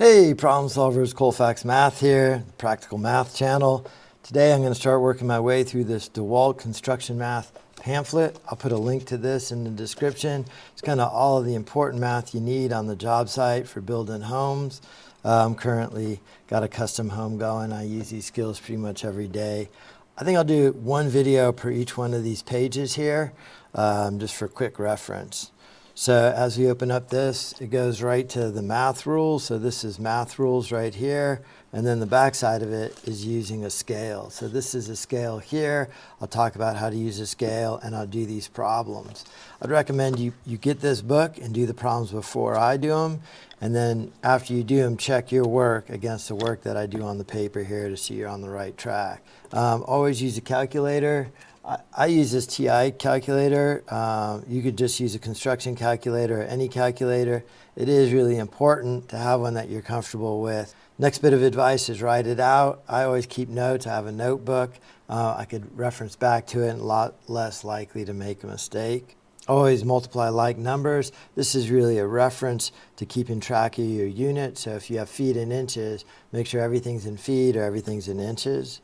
Hey, problem solvers, Colfax Math here, Practical Math channel. Today I'm going to start working my way through this Dewalt construction math pamphlet. I'll put a link to this in the description. It's kind of all of the important math you need on the job site for building homes. I'm currently got a custom home going. I use these skills pretty much every day. I think I'll do one video per each one of these pages here, just for quick reference. So as we open up this, it goes right to the math rules. So this is math rules right here. And then the back side of it is using a scale. So this is a scale here. I'll talk about how to use a scale and I'll do these problems. I'd recommend you get this book and do the problems before I do them. And then after you do them, check your work against the work that I do on the paper here to see you're on the right track. Always use a calculator. I use this TI calculator. You could just use a construction calculator or any calculator. It is really important to have one that you're comfortable with. Next bit of advice is write it out. I always keep notes. I have a notebook. I could reference back to it and a lot less likely to make a mistake. Always multiply like numbers. This is really a reference to keeping track of your unit. So if you have feet and inches, make sure everything's in feet or everything's in inches.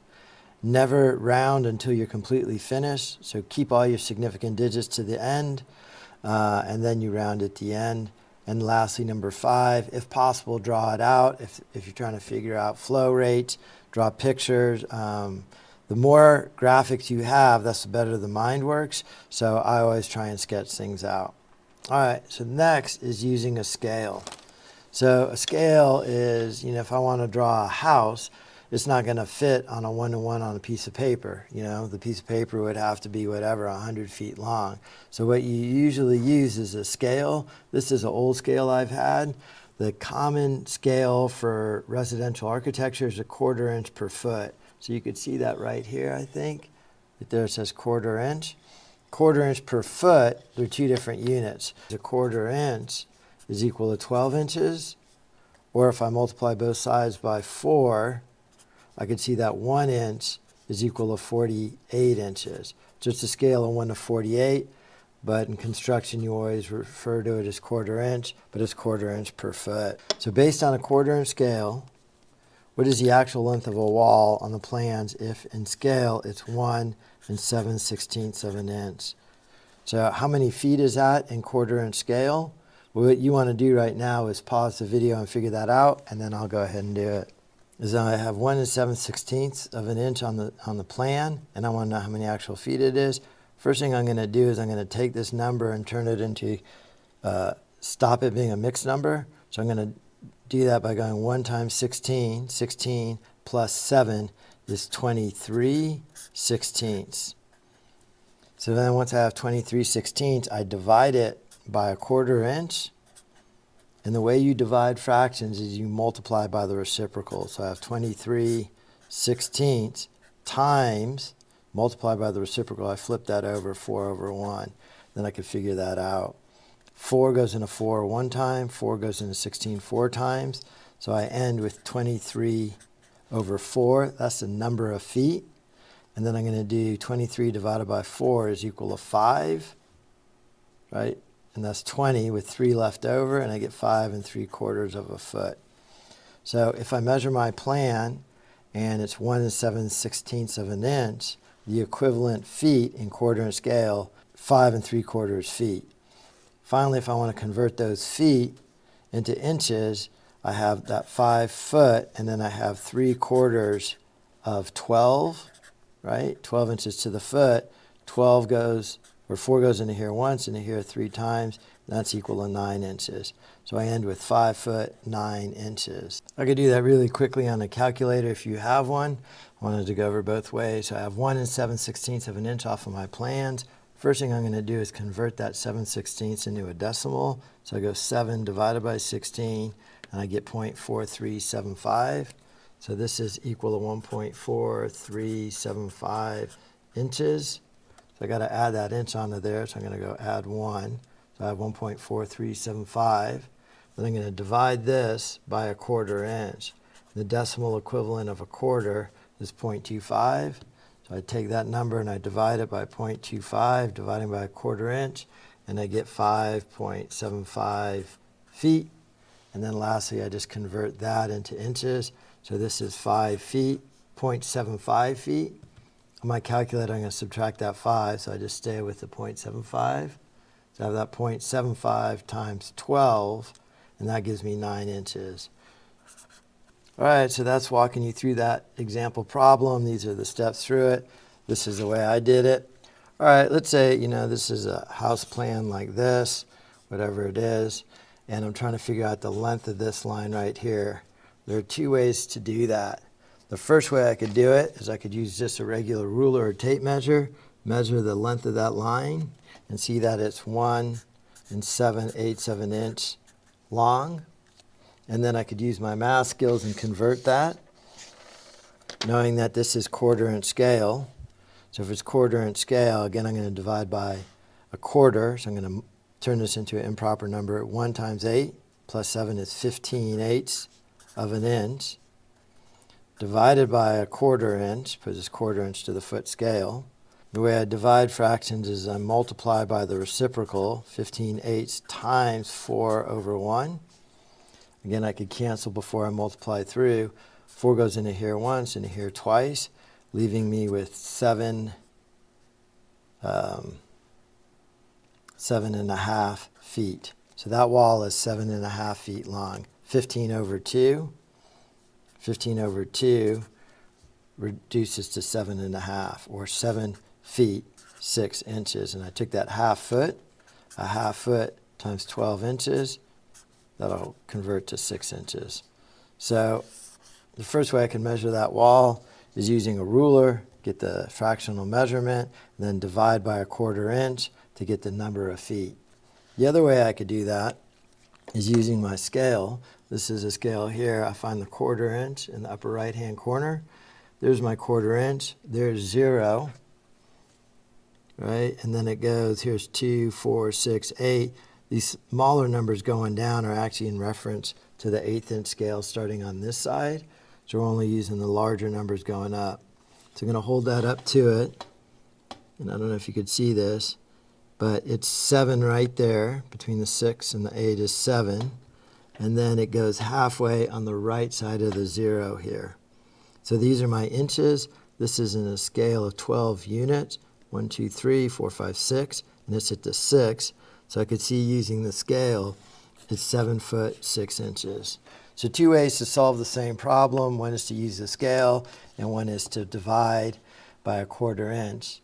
Never round until you're completely finished. So keep all your significant digits to the end, and then you round at the end. And lastly, number 5, if possible, draw it out. If you're trying to figure out flow rates, draw pictures. The more graphics you have, that's the better the mind works. So I always try and sketch things out. All right, so next is using a scale. So a scale is, if I want to draw a house, it's not going to fit on a one-to-one on a piece of paper. The piece of paper would have to be whatever, 100 feet long. So what you usually use is a scale. This is an old scale I've had. The common scale for residential architecture is 1/4 inch per foot. So you could see that right here, I think. Right there it says 1/4 inch. 1/4 inch per foot, they're two different units. 1/4 inch is equal to 12 inches. Or if I multiply both sides by 4, I could see that 1 inch is equal to 48 inches. So it's a scale of 1 to 48, but in construction you always refer to it as 1/4 inch, but it's 1/4 inch per foot. So based on a 1/4 inch scale, what is the actual length of a wall on the plans if in scale it's 1 7/16 of an inch? So how many feet is that in 1/4 inch scale? Well, what you want to do right now is pause the video and figure that out, and then I'll go ahead and do it. Is I have 1 7/16 of an inch on the plan, and I want to know how many actual feet it is. First thing I'm going to do is I'm going to take this number and turn it into, stop it being a mixed number. So I'm going to do that by going 1 times 16. 16 plus 7 is 23/16. So then once I have 23/16, I divide it by 1/4 inch. And the way you divide fractions is you multiply by the reciprocal. So I have 23/16 times, multiply by the reciprocal. I flip that over, 4/1. Then I can figure that out. 4 goes into 4 one time, 4 goes into 16 4 times. So I end with 23/4. That's the number of feet. And then I'm going to do 23 divided by 4 is equal to 5, right? And that's 20 with 3 left over, and I get 5 3/4 of a foot. So if I measure my plan and it's 1 7/16 of an inch, the equivalent feet in 1/4 inch scale, 5 3/4 feet. Finally, if I want to convert those feet into inches, I have that 5 foot, and then I have 3/4 of 12, right? 12 inches to the foot. 4 goes into here once, into here 3 times. That's equal to 9 inches. So I end with 5 foot, 9 inches. I could do that really quickly on a calculator if you have one. I wanted to go over both ways. So I have 1 7/16 of an inch off of my plans. First thing I'm going to do is convert that 7/16 into a decimal. So I go 7 divided by 16, and I get 0.4375. So this is equal to 1.4375 inches. So I got to add that inch onto there, so I'm going to go add 1. So I have 1.4375. Then I'm going to divide this by 1/4 inch. The decimal equivalent of 1/4 is 0.25. So I take that number and I divide it by 0.25, dividing by 1/4 inch, and I get 5.75 feet. And then lastly, I just convert that into inches. So this is 5 feet, 0.75 feet. On my calculator, I'm going to subtract that 5, so I just stay with the 0.75. So I have that 0.75 times 12, and that gives me 9 inches. All right, so that's walking you through that example problem. These are the steps through it. This is the way I did it. All right, let's say, this is a house plan like this, whatever it is, and I'm trying to figure out the length of this line right here. There are 2 ways to do that. The first way I could do it is I could use just a regular ruler or tape measure, measure the length of that line, and see that it's 1 7/8 of an inch long. And then I could use my math skills and convert that, knowing that this is 1/4 inch scale. So if it's 1/4 inch scale, again, I'm going to divide by 1/4. So I'm going to turn this into an improper number. 1 times 8 plus 7 is 15/8 of an inch. Divided by 1/4 inch, put this 1/4 inch to the foot scale. The way I divide fractions is I multiply by the reciprocal, 15/8 times 4/1. Again, I could cancel before I multiply through. 4 goes into here once, into here twice, leaving me with 7.5 feet. So that wall is 7.5 feet long. 15/2. 15/2 reduces to 7.5, or 7 feet 6 inches. And I took that half foot, a half foot times 12 inches. That'll convert to 6 inches. So the first way I can measure that wall is using a ruler, get the fractional measurement, and then divide by 1/4 inch to get the number of feet. The other way I could do that is using my scale. This is a scale here. I find the 1/4 inch in the upper right-hand corner. There's my 1/4 inch. There's 0, right? And then it goes, here's 2, 4, 6, 8. These smaller numbers going down are actually in reference to the 1/8 inch scale starting on this side. So we're only using the larger numbers going up. So I'm going to hold that up to it. And I don't know if you could see this, but it's 7 right there. Between the 6 and the 8 is 7. And then it goes halfway on the right side of the 0 here. So these are my inches. This is in a scale of 12 units. 1, 2, 3, 4, 5, 6. And it's at the 6. So I could see using the scale, it's 7 foot 6 inches. So 2 ways to solve the same problem. One is to use the scale, and one is to divide by 1/4 inch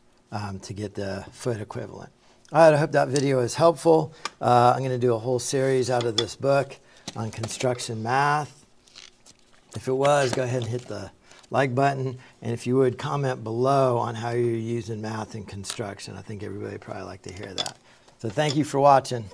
to get the foot equivalent. All right, I hope that video is helpful. I'm going to do a whole series out of this book on construction math. If it was, go ahead and hit the like button. And if you would, comment below on how you're using math in construction. I think everybody would probably like to hear that. So thank you for watching.